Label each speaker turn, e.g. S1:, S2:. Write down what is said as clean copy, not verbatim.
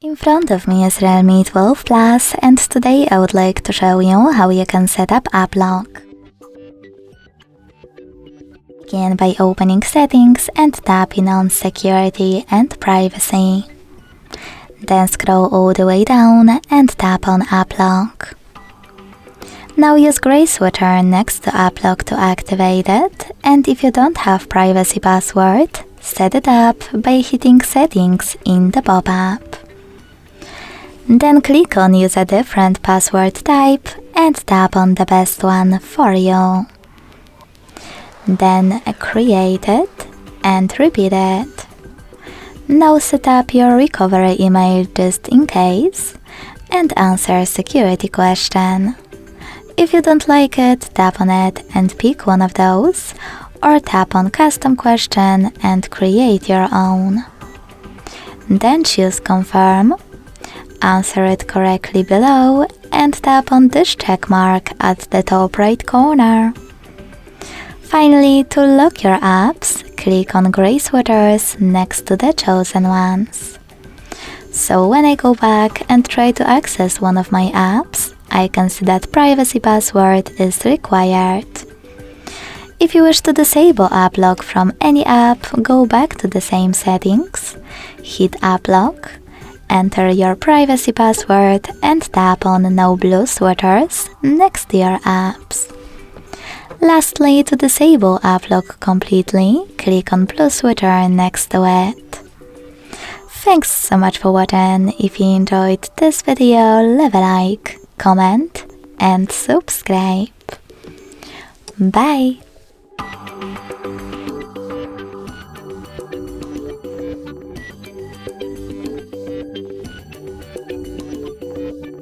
S1: In front of me is Realme 12 Plus, and today I would like to show you how you can set up app lock. Begin by opening settings and tapping on security and privacy. Then scroll all the way down and tap on app lock. Now use gray switcher next to app lock to activate it, and if you don't have privacy password, set it up by hitting settings in the pop-up. Then click on use a different password type and tap on the best one for you. Then create it and repeat it. Now set up your recovery email just in case and answer security question. If you don't like it, tap on it and pick one of those, or tap on custom question and create your own. Then choose confirm. Answer it correctly below and tap on this check mark at the top right corner. Finally, to lock your apps, click on gray switchers next to the chosen ones. So when I go back and try to access one of my apps, I can see that privacy password is required. If you wish to disable app lock from any app, go back to the same settings, hit app lock, enter your privacy password and tap on no blue switchers next to your apps. Lastly, to disable app lock completely, click on blue switcher next to it. Thanks so much for watching. If you enjoyed this video, leave a like, comment and subscribe. Bye!